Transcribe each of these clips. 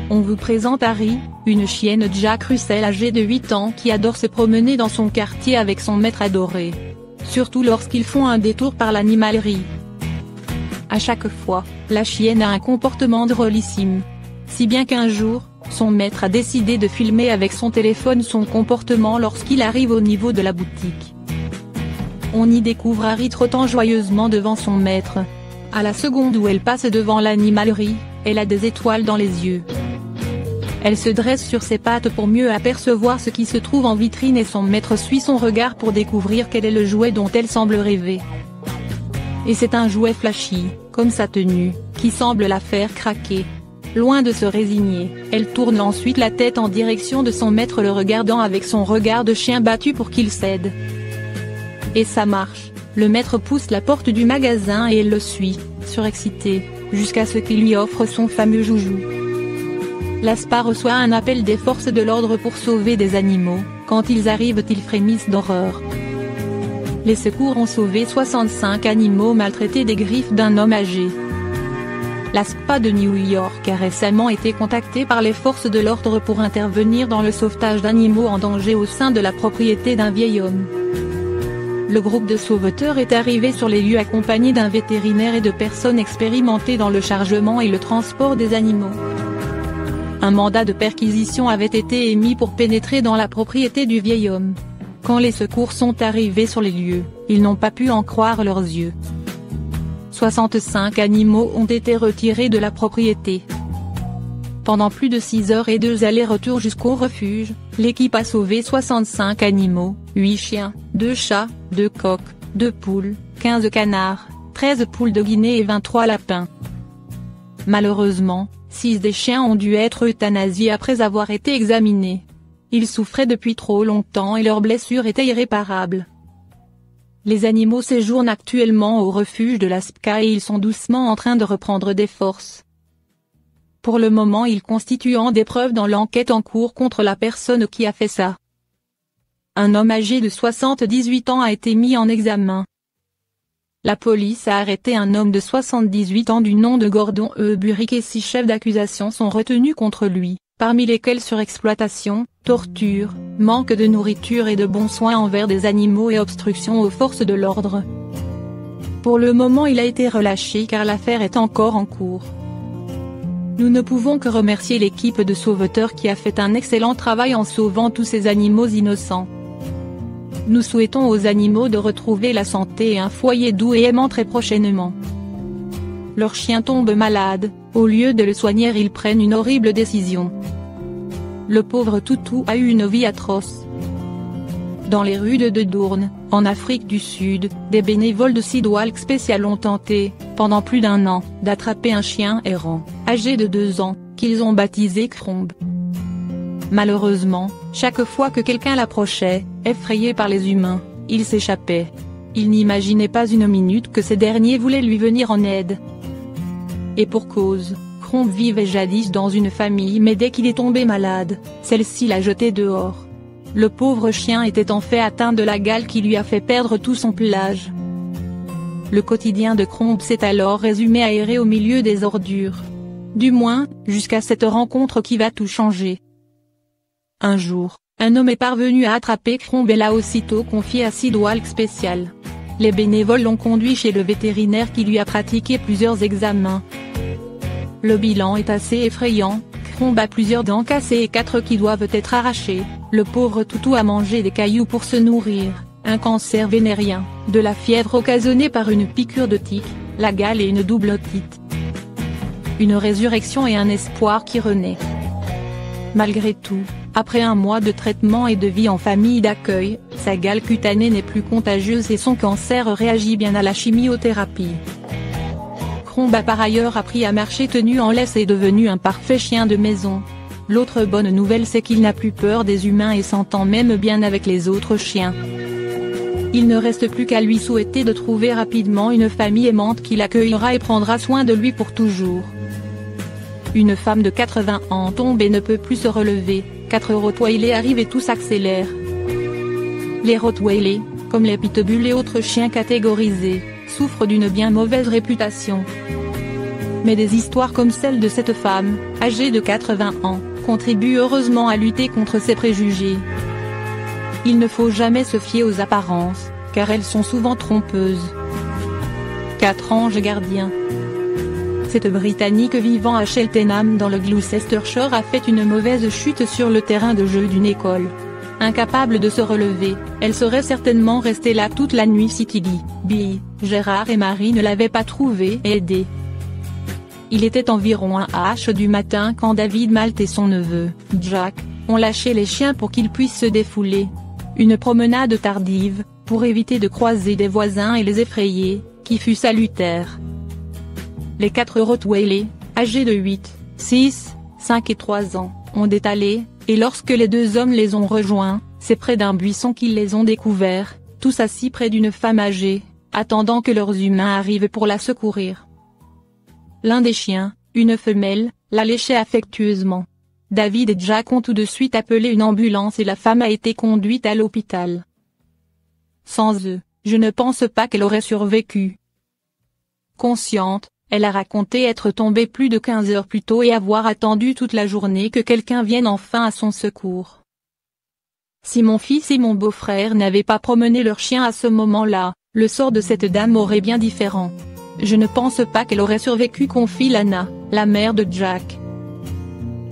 On vous présente Harry, une chienne Jack Russell âgée de 8 ans qui adore se promener dans son quartier avec son maître adoré. Surtout lorsqu'ils font un détour par l'animalerie. À chaque fois, la chienne a un comportement drôlissime. Si bien qu'un jour, son maître a décidé de filmer avec son téléphone son comportement lorsqu'il arrive au niveau de la boutique. On y découvre Harry trottant joyeusement devant son maître. À la seconde où elle passe devant l'animalerie, elle a des étoiles dans les yeux. Elle se dresse sur ses pattes pour mieux apercevoir ce qui se trouve en vitrine et son maître suit son regard pour découvrir quel est le jouet dont elle semble rêver. Et c'est un jouet flashy, comme sa tenue, qui semble la faire craquer. Loin de se résigner, elle tourne ensuite la tête en direction de son maître le regardant avec son regard de chien battu pour qu'il cède. Et ça marche, le maître pousse la porte du magasin et elle le suit, surexcité, jusqu'à ce qu'il lui offre son fameux joujou. Laspa reçoit un appel des forces de l'ordre pour sauver des animaux. Quand ils arrivent, ils frémissent d'horreur. Les secours ont sauvé 65 animaux maltraités des griffes d'un homme âgé. Laspa de New York a récemment été contacté par les forces de l'ordre pour intervenir dans le sauvetage d'animaux en danger au sein de la propriété d'un vieil homme. Le groupe de sauveteurs est arrivé sur les lieux accompagné d'un vétérinaire et de personnes expérimentées dans le chargement et le transport des animaux. Un mandat de perquisition avait été émis pour pénétrer dans la propriété du vieil homme. Quand les secours sont arrivés sur les lieux, ils n'ont pas pu en croire leurs yeux. 65 animaux ont été retirés de la propriété. Pendant plus de 6 heures et 2 allers-retours jusqu'au refuge, l'équipe a sauvé 65 animaux, 8 chiens, 2 chats, 2 coqs, 2 poules, 15 canards, 13 poules de Guinée et 23 lapins. Malheureusement, 6 des chiens ont dû être euthanasiés après avoir été examinés. Ils souffraient depuis trop longtemps et leurs blessures étaient irréparables. Les animaux séjournent actuellement au refuge de Laspa et ils sont doucement en train de reprendre des forces. Pour le moment, ils constituent des preuves dans l'enquête en cours contre la personne qui a fait ça. Un homme âgé de 78 ans a été mis en examen. La police a arrêté un homme de 78 ans du nom de Gordon Burick et 6 chefs d'accusation sont retenus contre lui, parmi lesquels surexploitation, torture, manque de nourriture et de bons soins envers des animaux et obstruction aux forces de l'ordre. Pour le moment, il a été relâché car l'affaire est encore en cours. Nous ne pouvons que remercier l'équipe de sauveteurs qui a fait un excellent travail en sauvant tous ces animaux innocents. Nous souhaitons aux animaux de retrouver la santé et un foyer doux et aimant très prochainement. Leur chien tombe malade, au lieu de le soigner ils prennent une horrible décision. Le pauvre toutou a eu une vie atroce. Dans les rues de Doorn, en Afrique du Sud, des bénévoles de Sidewalk Special ont tenté, pendant plus d'1 an, d'attraper un chien errant, âgé de 2 ans, qu'ils ont baptisé Cromb. Malheureusement, chaque fois que quelqu'un l'approchait, effrayé par les humains, il s'échappait. Il n'imaginait pas une minute que ces derniers voulaient lui venir en aide. Et pour cause, Cromb vivait jadis dans une famille mais dès qu'il est tombé malade, celle-ci l'a jeté dehors. Le pauvre chien était en fait atteint de la gale qui lui a fait perdre tout son pelage. Le quotidien de Cromb s'est alors résumé à errer au milieu des ordures. Du moins, jusqu'à cette rencontre qui va tout changer. Un jour, un homme est parvenu à attraper Cromb et l'a aussitôt confié à Sidewalk Special. Les bénévoles l'ont conduit chez le vétérinaire qui lui a pratiqué plusieurs examens. Le bilan est assez effrayant, Cromb a plusieurs dents cassées et 4 qui doivent être arrachées, le pauvre toutou a mangé des cailloux pour se nourrir, un cancer vénérien, de la fièvre occasionnée par une piqûre de tique, la gale et une double otite. Une résurrection et un espoir qui renaît. Malgré tout, après 1 mois de traitement et de vie en famille d'accueil, sa gale cutanée n'est plus contagieuse et son cancer réagit bien à la chimiothérapie. Cromb a par ailleurs appris à marcher tenu en laisse et est devenu un parfait chien de maison. L'autre bonne nouvelle c'est qu'il n'a plus peur des humains et s'entend même bien avec les autres chiens. Il ne reste plus qu'à lui souhaiter de trouver rapidement une famille aimante qui l'accueillera et prendra soin de lui pour toujours. Une femme de 80 ans tombe et ne peut plus se relever, 4 Rottweilers arrivent et tout s'accélère. Les Rottweilers, comme les pitbulls et autres chiens catégorisés, souffrent d'une bien mauvaise réputation. Mais des histoires comme celle de cette femme, âgée de 80 ans, contribuent heureusement à lutter contre ces préjugés. Il ne faut jamais se fier aux apparences, car elles sont souvent trompeuses. 4 anges gardiens. Cette Britannique vivant à Cheltenham dans le Gloucestershire a fait une mauvaise chute sur le terrain de jeu d'une école. Incapable de se relever, elle serait certainement restée là toute la nuit si Tilly, Bill, Gérard et Marie ne l'avaient pas trouvée et aidée. Il était environ 1h du matin quand David Malt et son neveu, Jack, ont lâché les chiens pour qu'ils puissent se défouler. Une promenade tardive, pour éviter de croiser des voisins et les effrayer, qui fut salutaire. Les 4 Rottweilers, âgés de 8, 6, 5 et 3 ans, ont détalé, et lorsque les 2 hommes les ont rejoints, c'est près d'un buisson qu'ils les ont découverts, tous assis près d'une femme âgée, attendant que leurs humains arrivent pour la secourir. L'un des chiens, une femelle, la léchait affectueusement. David et Jack ont tout de suite appelé une ambulance et la femme a été conduite à l'hôpital. Sans eux, je ne pense pas qu'elle aurait survécu. Consciente, elle a raconté être tombée plus de 15 heures plus tôt et avoir attendu toute la journée que quelqu'un vienne enfin à son secours. Si mon fils et mon beau-frère n'avaient pas promené leur chien à ce moment-là, le sort de cette dame aurait bien différent. Je ne pense pas qu'elle aurait survécu, confie Lana, la mère de Jack.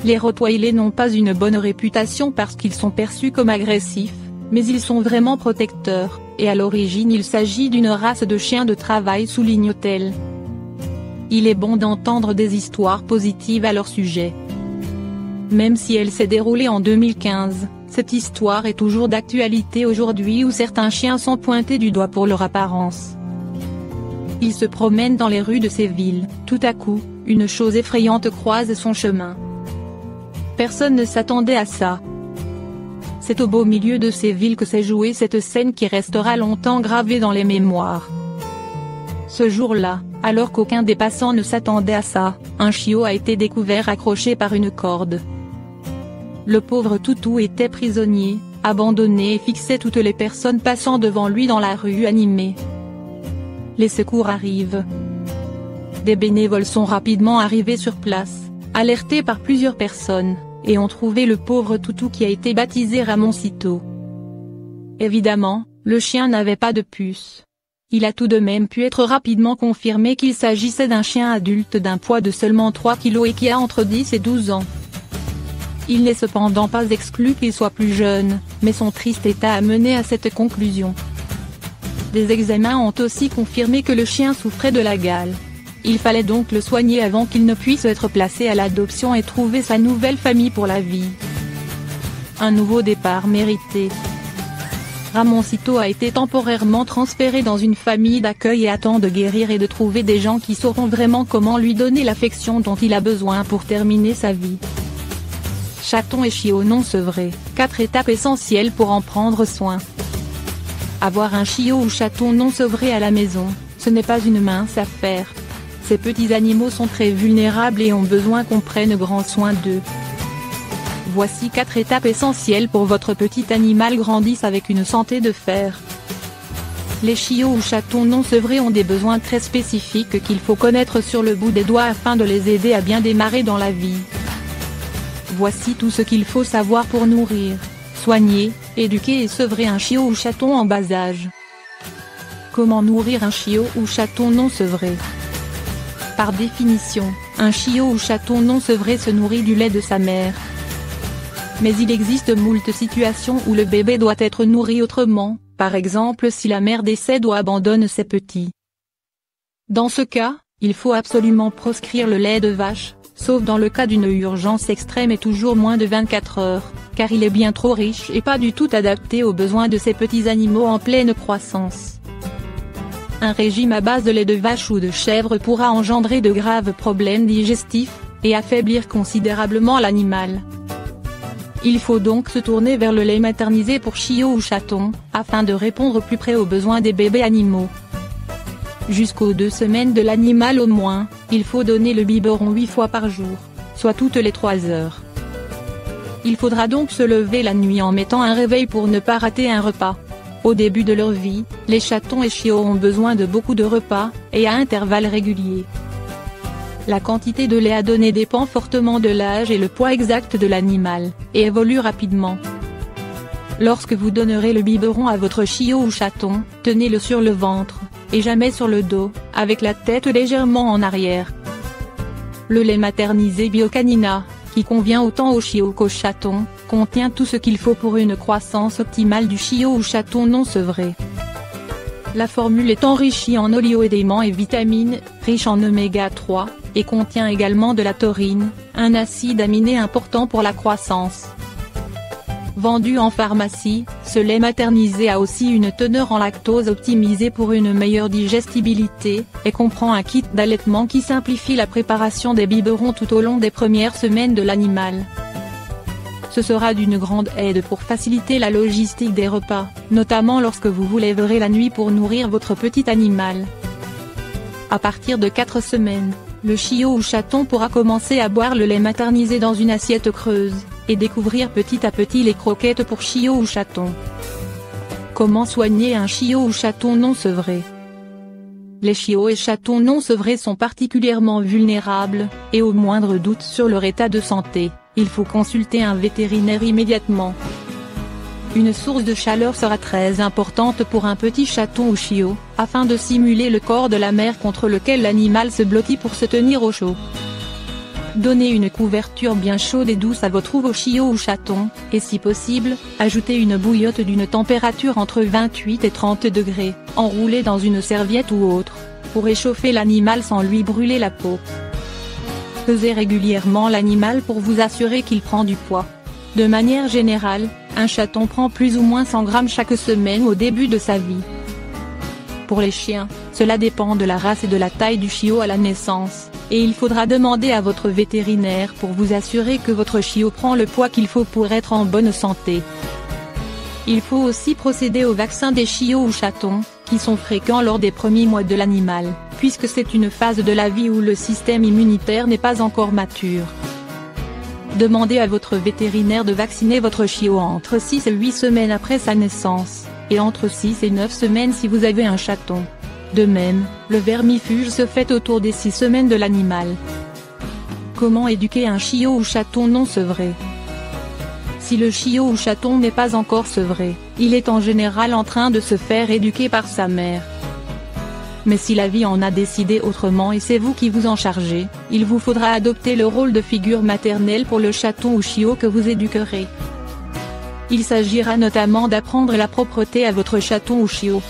Les Rottweilers n'ont pas une bonne réputation parce qu'ils sont perçus comme agressifs, mais ils sont vraiment protecteurs, et à l'origine il s'agit d'une race de chiens de travail, souligne-t-elle. Il est bon d'entendre des histoires positives à leur sujet. Même si elle s'est déroulée en 2015, cette histoire est toujours d'actualité aujourd'hui où certains chiens sont pointés du doigt pour leur apparence. Il se promène dans les rues de ces villes, tout à coup, une chose effrayante croise son chemin. Personne ne s'attendait à ça. C'est au beau milieu de ces villes que s'est jouée cette scène qui restera longtemps gravée dans les mémoires. Ce jour-là, alors qu'aucun des passants ne s'attendait à ça, un chiot a été découvert accroché par une corde. Le pauvre toutou était prisonnier, abandonné et fixait toutes les personnes passant devant lui dans la rue animée. Les secours arrivent. Des bénévoles sont rapidement arrivés sur place, alertés par plusieurs personnes, et ont trouvé le pauvre toutou qui a été baptisé Ramoncito. Évidemment, le chien n'avait pas de puce. Il a tout de même pu être rapidement confirmé qu'il s'agissait d'un chien adulte d'un poids de seulement 3 kg et qui a entre 10 et 12 ans. Il n'est cependant pas exclu qu'il soit plus jeune, mais son triste état a mené à cette conclusion. Des examens ont aussi confirmé que le chien souffrait de la gale. Il fallait donc le soigner avant qu'il ne puisse être placé à l'adoption et trouver sa nouvelle famille pour la vie. Un nouveau départ mérité. Ramoncito a été temporairement transféré dans une famille d'accueil et attend de guérir et de trouver des gens qui sauront vraiment comment lui donner l'affection dont il a besoin pour terminer sa vie. Chaton et chiot non sevré, 4 étapes essentielles pour en prendre soin. Avoir un chiot ou chaton non sevré à la maison, ce n'est pas une mince affaire. Ces petits animaux sont très vulnérables et ont besoin qu'on prenne grand soin d'eux. Voici 4 étapes essentielles pour votre petit animal grandisse avec une santé de fer. Les chiots ou chatons non sevrés ont des besoins très spécifiques qu'il faut connaître sur le bout des doigts afin de les aider à bien démarrer dans la vie. Voici tout ce qu'il faut savoir pour nourrir, soigner, éduquer et sevrer un chiot ou chaton en bas âge. Comment nourrir un chiot ou chaton non sevré? Par définition, un chiot ou chaton non sevré se nourrit du lait de sa mère. Mais il existe moult situations où le bébé doit être nourri autrement, par exemple si la mère décède ou abandonne ses petits. Dans ce cas, il faut absolument proscrire le lait de vache, sauf dans le cas d'une urgence extrême et toujours moins de 24 heures, car il est bien trop riche et pas du tout adapté aux besoins de ces petits animaux en pleine croissance. Un régime à base de lait de vache ou de chèvre pourra engendrer de graves problèmes digestifs, et affaiblir considérablement l'animal. Il faut donc se tourner vers le lait maternisé pour chiot ou chaton, afin de répondre plus près aux besoins des bébés animaux. Jusqu'aux 2 semaines de l'animal au moins, il faut donner le biberon 8 fois par jour, soit toutes les 3 heures. Il faudra donc se lever la nuit en mettant un réveil pour ne pas rater un repas. Au début de leur vie, les chatons et chiots ont besoin de beaucoup de repas, et à intervalles réguliers. La quantité de lait à donner dépend fortement de l'âge et le poids exact de l'animal, et évolue rapidement. Lorsque vous donnerez le biberon à votre chiot ou chaton, tenez-le sur le ventre, et jamais sur le dos, avec la tête légèrement en arrière. Le lait maternisé Biocanina, qui convient autant aux chiots qu'aux chatons, contient tout ce qu'il faut pour une croissance optimale du chiot ou chaton non sevré. La formule est enrichie en oligo-éléments et vitamines, riche en oméga 3, et contient également de la taurine, un acide aminé important pour la croissance. Vendu en pharmacie, ce lait maternisé a aussi une teneur en lactose optimisée pour une meilleure digestibilité, et comprend un kit d'allaitement qui simplifie la préparation des biberons tout au long des premières semaines de l'animal. Ce sera d'une grande aide pour faciliter la logistique des repas, notamment lorsque vous vous lèverez la nuit pour nourrir votre petit animal. À partir de 4 semaines, le chiot ou chaton pourra commencer à boire le lait maternisé dans une assiette creuse, et découvrir petit à petit les croquettes pour chiot ou chaton. Comment soigner un chiot ou chaton non sevré? Les chiots et chatons non sevrés sont particulièrement vulnérables, et au moindre doute sur leur état de santé, il faut consulter un vétérinaire immédiatement. Une source de chaleur sera très importante pour un petit chaton ou chiot, afin de simuler le corps de la mère contre lequel l'animal se blottit pour se tenir au chaud. Donnez une couverture bien chaude et douce à votre nouveau chiot ou chaton, et si possible, ajoutez une bouillotte d'une température entre 28 et 30 degrés, enroulée dans une serviette ou autre, pour réchauffer l'animal sans lui brûler la peau. Pesez régulièrement l'animal pour vous assurer qu'il prend du poids. De manière générale, un chaton prend plus ou moins 100 grammes chaque semaine au début de sa vie. Pour les chiens, cela dépend de la race et de la taille du chiot à la naissance, et il faudra demander à votre vétérinaire pour vous assurer que votre chiot prend le poids qu'il faut pour être en bonne santé. Il faut aussi procéder au vaccin des chiots ou chatons, qui sont fréquents lors des premiers mois de l'animal, puisque c'est une phase de la vie où le système immunitaire n'est pas encore mature. Demandez à votre vétérinaire de vacciner votre chiot entre 6 et 8 semaines après sa naissance, et entre 6 et 9 semaines si vous avez un chaton. De même, le vermifuge se fait autour des 6 semaines de l'animal. Comment éduquer un chiot ou chaton non sevré? Si le chiot ou chaton n'est pas encore sevré, il est en général en train de se faire éduquer par sa mère. Mais si la vie en a décidé autrement et c'est vous qui vous en chargez, il vous faudra adopter le rôle de figure maternelle pour le chaton ou chiot que vous éduquerez. Il s'agira notamment d'apprendre la propreté à votre chaton ou chiot.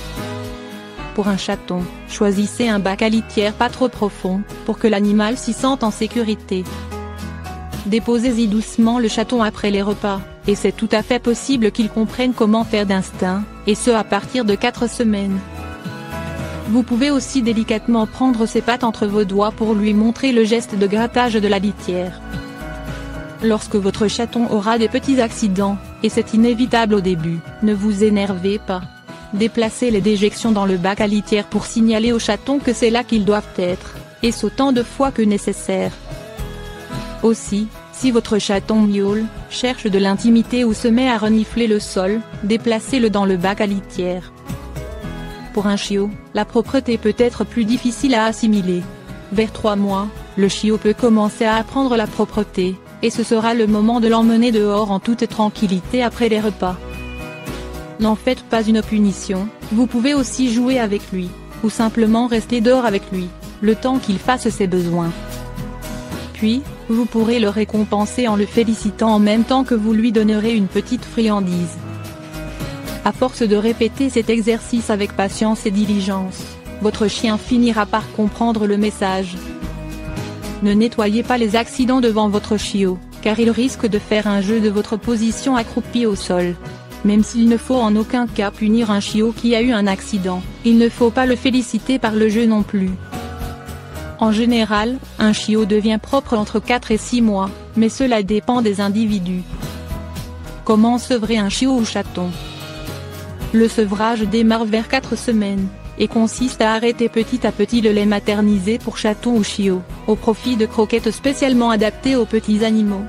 Pour un chaton, choisissez un bac à litière pas trop profond, pour que l'animal s'y sente en sécurité. Déposez-y doucement le chaton après les repas, et c'est tout à fait possible qu'il comprenne comment faire d'instinct, et ce à partir de 4 semaines. Vous pouvez aussi délicatement prendre ses pattes entre vos doigts pour lui montrer le geste de grattage de la litière. Lorsque votre chaton aura des petits accidents, et c'est inévitable au début, ne vous énervez pas. Déplacez les déjections dans le bac à litière pour signaler au chaton que c'est là qu'ils doivent être, et ce autant de fois que nécessaire. Aussi, si votre chaton miaule, cherche de l'intimité ou se met à renifler le sol, déplacez-le dans le bac à litière. Pour un chiot, la propreté peut être plus difficile à assimiler. Vers 3 mois, le chiot peut commencer à apprendre la propreté, et ce sera le moment de l'emmener dehors en toute tranquillité après les repas. N'en faites pas une punition, vous pouvez aussi jouer avec lui, ou simplement rester dehors avec lui, le temps qu'il fasse ses besoins. Puis, vous pourrez le récompenser en le félicitant en même temps que vous lui donnerez une petite friandise. À force de répéter cet exercice avec patience et diligence, votre chien finira par comprendre le message. Ne nettoyez pas les accidents devant votre chiot, car il risque de faire un jeu de votre position accroupie au sol. Même s'il ne faut en aucun cas punir un chiot qui a eu un accident, il ne faut pas le féliciter par le jeu non plus. En général, un chiot devient propre entre 4 et 6 mois, mais cela dépend des individus. Comment sevrer un chiot ou chaton? Le sevrage démarre vers 4 semaines, et consiste à arrêter petit à petit le lait maternisé pour chaton ou chiot, au profit de croquettes spécialement adaptées aux petits animaux.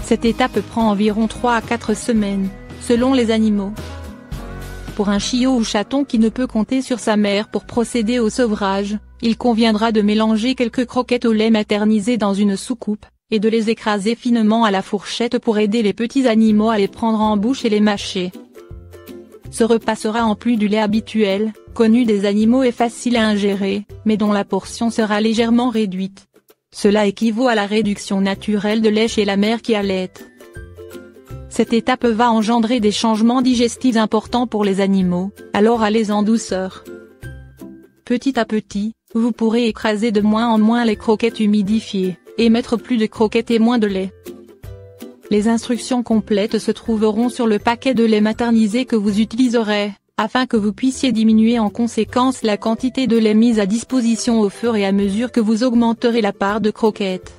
Cette étape prend environ 3 à 4 semaines, selon les animaux. Pour un chiot ou chaton qui ne peut compter sur sa mère pour procéder au sevrage, il conviendra de mélanger quelques croquettes au lait maternisé dans une soucoupe, et de les écraser finement à la fourchette pour aider les petits animaux à les prendre en bouche et les mâcher. Ce repas sera en plus du lait habituel, connu des animaux et facile à ingérer, mais dont la portion sera légèrement réduite. Cela équivaut à la réduction naturelle de lait chez la mère qui allaite. Cette étape va engendrer des changements digestifs importants pour les animaux, alors allez en douceur. Petit à petit, vous pourrez écraser de moins en moins les croquettes humidifiées, et mettre plus de croquettes et moins de lait. Les instructions complètes se trouveront sur le paquet de lait maternisé que vous utiliserez, afin que vous puissiez diminuer en conséquence la quantité de lait mise à disposition au fur et à mesure que vous augmenterez la part de croquettes.